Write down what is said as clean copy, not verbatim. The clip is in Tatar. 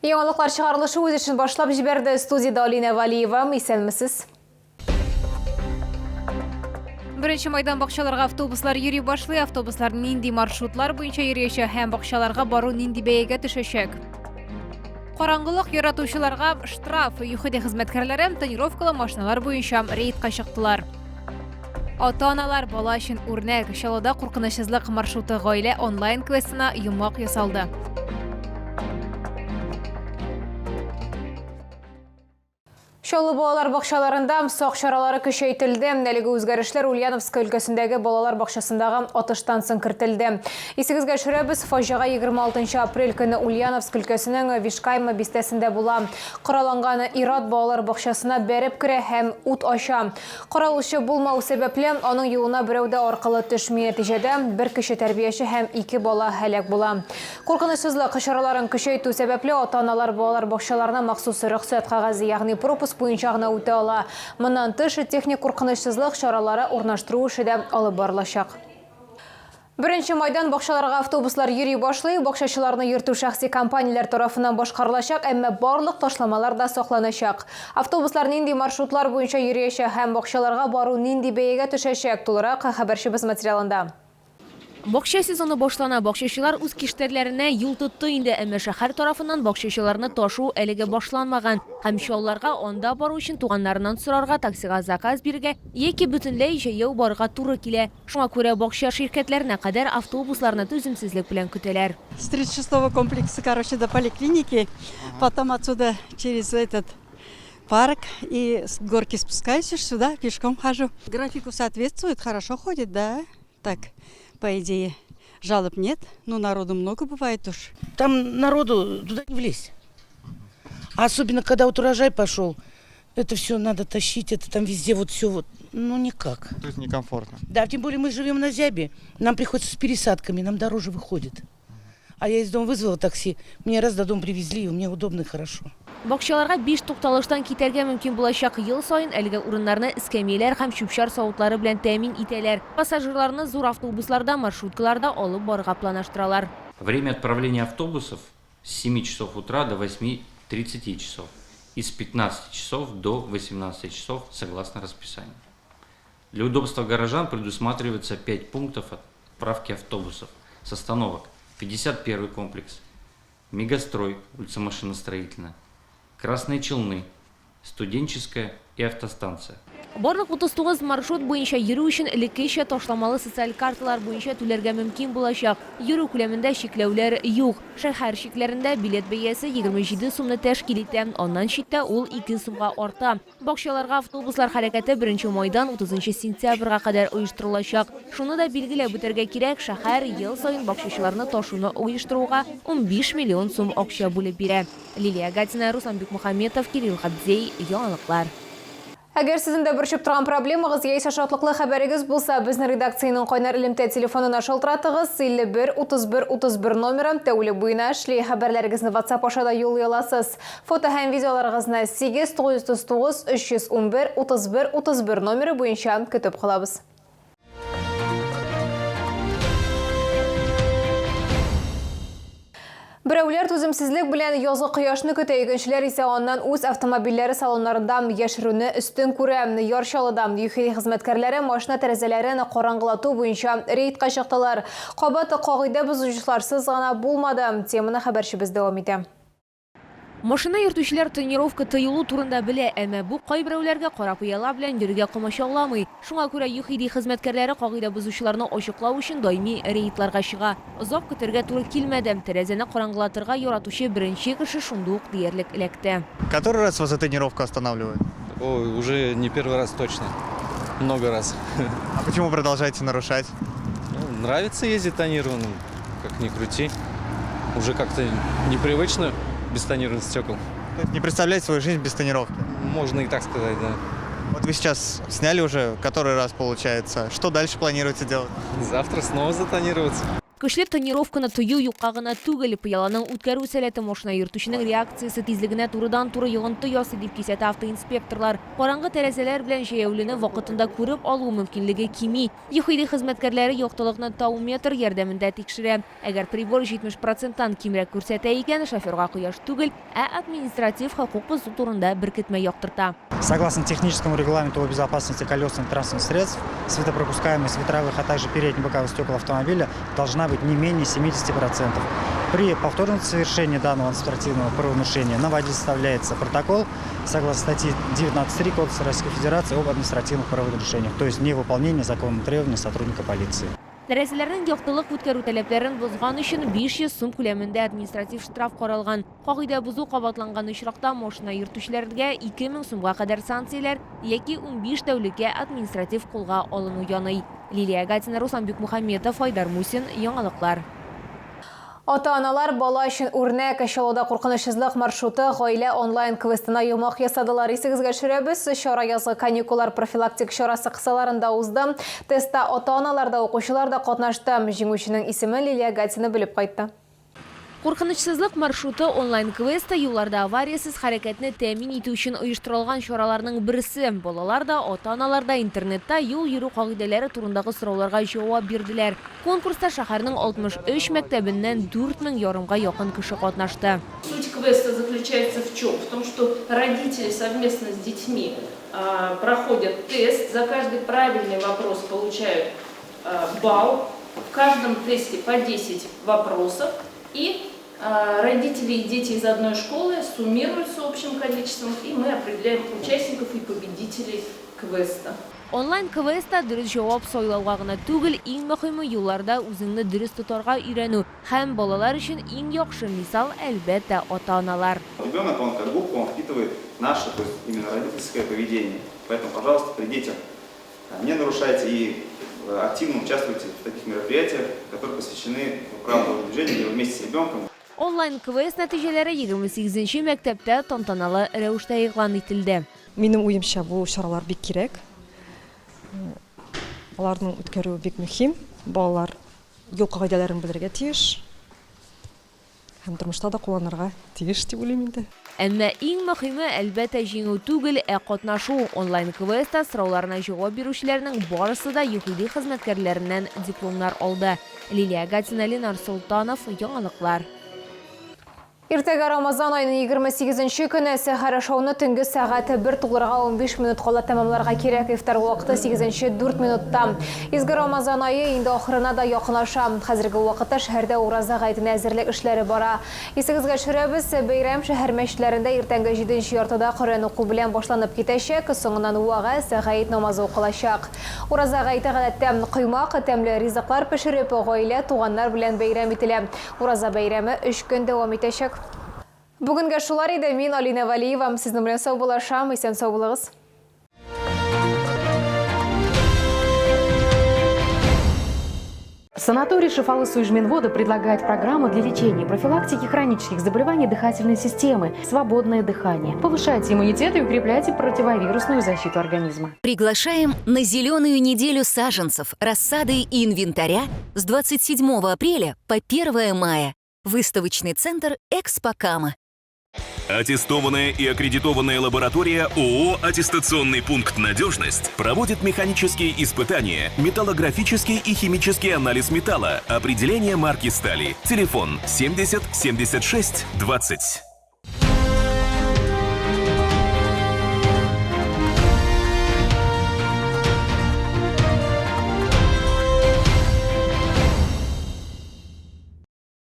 Яңалыклар чыгарылышы үз эшен башлап җибәрде. Студияда Алина Валиева, исәнмесез? Беренче майдан бакчаларга автобуслар йөри башлый. Автобуслар нинди маршрутлар буенча йөриячәк һәм бакчаларга бару нинди бәягә төшәчәк? Караңгылык яратучыларга штраф. ЮХД хезмәткәрләре тонировкалы машиналар буенча рейдка чыктылар. Ата-аналар бала өчен үрнәк. Чаллыда куркынычсызлык маршруты гаилә онлайн квестына йомак ясалды. Чаллы балалар бакчаларында сак чаралары көчәйтелде. Әлеге үзгәрешләр Ульяновск өлкәсендәге балалар бакчасындагы атыштан соң кертелде. Исегезгә төшерәбез, фаҗига 26 апрель көне Ульяновск өлкәсенең Вишкайма бистәсендә була. Коралланган ир-ат балалар бакчасына бәреп керә һәм ут ача. Коралучы булмау сәбәпле аның юлына берәү дә аркылы төшми. Нәтиҗәдә бер кеше тәрбияче һәм 2 бала һәлак була. Куркынычсызлык чараларын көчәйтү сәбәпле ата-аналар балалар бакчаларына махсус рөхсәт кәгазе, ягъни пропуск буенча гына үтә ала. Моннан тыш техник куркынычсызлык чаралары урнаштыру эше дә алып барылачак. Беренче майдан бакчаларга автобуслар йөри башлый. Бакчачыларны йөртү шәхси компанияләр тарафыннан башкарылачак, әмма барлык ташламалар да сакланачак. Автобуслар нинди маршрутлар буенча йөриячәк һәм бакчаларга бару нинди бәягә төшәчәк? Тулырак хәбәрчебез материалында. Бакча сезоны башлана. Бакчачылар үз киштәрләренә юл тотты инде, әмма шәһәр тарафыннан бакчачыларны ташу әлегә башланмаган. Һәм чалларга анда бару өчен туганнарыннан сорарга, таксига заказ бирергә яки бөтенләй җәяү барырга туры килә. Шуңа күрә бакча ширкәтләренә кадәр автобусларны түземсезлек белән көтәләр. С 36-го комплекса, до поликлиники, потом отсюда через этот парк и с горки спускаюсь сюда, пешком хожу. Графику соответствует, хорошо ходит, да, так. По идее, жалоб нет, но народу много бывает уж. Там народу туда не влезть. А особенно, когда вот урожай пошел, это все надо тащить, это там везде вот все вот, ну никак. То есть некомфортно. Да, тем более мы живем на Зябе, нам приходится с пересадками, нам дороже выходит. А я из дома вызвала такси, мне раз до дома привезли, и мне удобно и хорошо. Бакчаларга 5 тукталыштан китәргә мөмкин булачак. Ел сайын әлеге урыннарны эскәмияләр һәм чүпчәр савытлары белән тәэмин итәләр. Пассажирларны зур автобусларда, маршруткаларда алып барырга планлаштыралар. Время отправления автобусов с 7 часов утра до 8:30 часов и с 15 часов до 18 часов согласно расписанию. Для удобства горожан предусматривается 5 пунктов отправки автобусов с остановок. 51 комплекс, Мегастрой, улица Машиностроительная, Красные Челны, Студенческая и автостанция. Барлык 39 маршрут буенча йөрү өчен элеккечә ташламалы социаль карталар буенча түләргә мөмкин булачак. Йөрү күләмендә чикләүләр юк. Шәһәр чикләрендә билет бәясе 27 сумны тәшкил итә. Аннан читтә ул 2 сумга арта. Бакчаларга автобуслар хәрәкәте 1 майдан 30 сентябрьгә кадәр оештырылачак. Шуны да билгеләп үтәргә кирәк, шәһәр ел сайын бакчачыларны ташуны оештыруга 15 миллион сум акча бүлеп бирә. Лилия Гатина, Руслан Бикмөхәмметов, Кирилл Хабзей, Яңалыклар. Әгәр сездә берчеп торган проблемагыз яисә шатлыклы хәбәрегез булса, безнең редакциянең кайнар элемтә телефонына шалтыратыгыз. 51 31 31 номеры тәүлек буена эшли. Хәбәрләрегезне WhatsApp аша да юллый аласыз. Фото һәм видеоларыгызны 8939 311 31 31 номеры буенча көтеп калабыз. Берәүләр түземсезлек белән язгы кояшны көтә, икенчеләр исә аннан үз автомобильләре салоннарында яшерүне өстен күрә. Ярчалыда ЮХД хезмәткәрләре машина тәрәзәләрен караңгылату буенча рейдка чыктылар. Кабаты кагыйдә бозучыларсыз гына булмады. Теманы хәбәрчебез дәвам итә. Машина йөртүчеләр тонировка тыелу турында белә, әмма бу кайберәүләргә карап уяла белән йөрергә комачауламый. Шуңа күрә ЮХД хезмәткәрләре кагыйдә бозучыларны ачыклау өчен даими рейдларга чыга. Озак көтәргә туры килмәде. Тәрәзәне караңгылатырга яратучы беренче кеше шундук диярлек эләкте. Который раз вас эта тонировка останавливает? Ой, уже не первый раз точно. Много раз. А почему продолжаете нарушать? Ну, нравится ездить тонированным, как ни крути. Уже как-то непривычно без тонированных стекол. То есть не представляете свою жизнь без тонировки? Можно и так сказать, да. Вот вы сейчас сняли уже который раз получается. Что дальше планируете делать? Завтра снова затонироваться. Көчле тонировканы тою юқағына түгел, пыяланың үткәру сәләте машина йөртүченең реакциясы тизлегенә турыдан-туры йогынты ясый дип кисәтә автоинспекторлар. Караңгы тәрәзәләр белән җәяүлене вакытында күреп алу мөмкинлеге кими. ЮХИДИ хезмәткәрләре яктылыкны тауметр ярдәмендә тикшерә. Әгәр прибор 70%-тан кимрәк күрсәтә икән, шоферга кояш түгел, административ хокук бозу турында беркетмә яктырта. Согласно техническому регламенту о безопасности колесных транспортных средств, светопропускаемость ветровых, а также передних боковых стекол автомобиля должна быть не менее 70%. При повторном совершении данного административного правонарушения на водителя составляется протокол согласно статье 19.3 Кодекса Российской Федерации об административных правонарушениях, то есть невыполнение законных требований сотрудника полиции. Тәрәзәләрнең яктылык үткәрү таләпләрен бозган өчен 500 сум күләмендә административ штраф каралган. Кагыйдә бозу кабатланган очракта машина йөртүчеләргә 2000 сумга кадәр санкцияләр яки 15 тәүлеккә административ кулга алыну яный. Лилия Гатина, Руслан Бикмухамметов, Айдар Мусин, Яңалыклар. Ата-аналар бала өчен үрнәк Чаллыда куркынычсызлык маршруты гаилә онлайн квестына йомак ясадылар. Исегезгә төшерәбез, чара язгы каникуллар профилактик чарасы кысаларында узды. Тестта ата-аналар да, укучылар да катнашты. Җиңүченең исеме Лилия Гатина белеп кайтты. Куркынычсызлык маршруты онлайн квеста юлларда авариясыз хәрәкәтне тәэмин итү өчен оештырылган чараларның берсе. Балалар да, ата-аналар да интернетта юл йөрү кагыйдәләре турындагы сорауларга җавап бирделәр. Конкурста шәһәрнең 63 мәктәбеннән 4000 ярымга якын кеше катнашты. Суть квеста заключается в чем? В том, что родители совместно с детьми проходят тест. За каждый правильный вопрос получают балл. В каждом тесте по 10 вопросов. И родители и дети из одной школы суммируются общим количеством, и мы определяем участников и победителей квеста. Онлайн квеста дөрес җавап сайлауга гына түгел, иң мөһиме юлларда үзеңне дөрес тотарга өйрәнү. Һәм балалар өчен иң яхшы мисал әлбәттә ата-аналар. Ребенок, он как губка, он впитывает наше, то есть именно родительское поведение. Поэтому, пожалуйста, при детях не нарушайте и активно участвуйте в таких мероприятиях, которые посвящены правилам движения вместе с ребенком. Онлайн квест нәтиҗәләре 28-нче мәктәптә тантаналы рәвештә игълан ителде. Минем уемча бу чаралар бик кирәк. Аларның үткәрүе бик мөһим. Балалар юл кагыйдәләрен белергә тиеш. Һәм тормышта да кулланырга тиеш дип уйлыйм инде. Әмма иң мөһиме әлбәттә җиңү түгел, катнашу. Онлайн квестта сорауларына җавап бирүчеләрнең барысы да ЮХИДИ хезмәткәрләреннән дипломнар алды. Лилия Гатина, Ленар Султанов, Яңалыклар. Иртәгә Рамазан айының 28-нче көне сәхәр ашауны төнге сәгате 1 тулырга 15 минут кала тәмамларга кирәк. Ифтар вакыты 8-нче 4 минутта. Изге Рамазан айы инде ахырына да якынлаша. Хәзерге вакытта шәһәрдә ураза гайденә әзерлек эшләре бара. Исегезгә төшерәбез, бәйрәм шәһәр мәчетләрендә иртәнге 7-нче яртыда Коръән уку белән башланып китәчәк. Соңыннан вагыз, гайд намазы укылачак. Ураза гайды гадәттә коймак, тәмле ризыклар пешереп, гаилә, туганнар белән бәйрәм ителә. Ураза бәйрәме 3 көн дәвам итәчәк. Бүгенге шулар иде. Мин Алина Валиева. Сезнең белән сау булашам. Исән сау булыгыз. Санаторий Шифалы-Суйжминвода предлагает программу для лечения и профилактики хронических заболеваний дыхательной системы «Свободное дыхание». Повышайте иммунитет и укрепляйте противовирусную защиту организма. Приглашаем на зеленую неделю саженцев, рассады и инвентаря с 27 апреля по 1 мая. Выставочный центр «Экспокама». Аттестованная и аккредитованная лаборатория ООО «Аттестационный пункт «Надежность» проводит механические испытания, металлографический и химический анализ металла, определение марки стали. Телефон 70 76 20.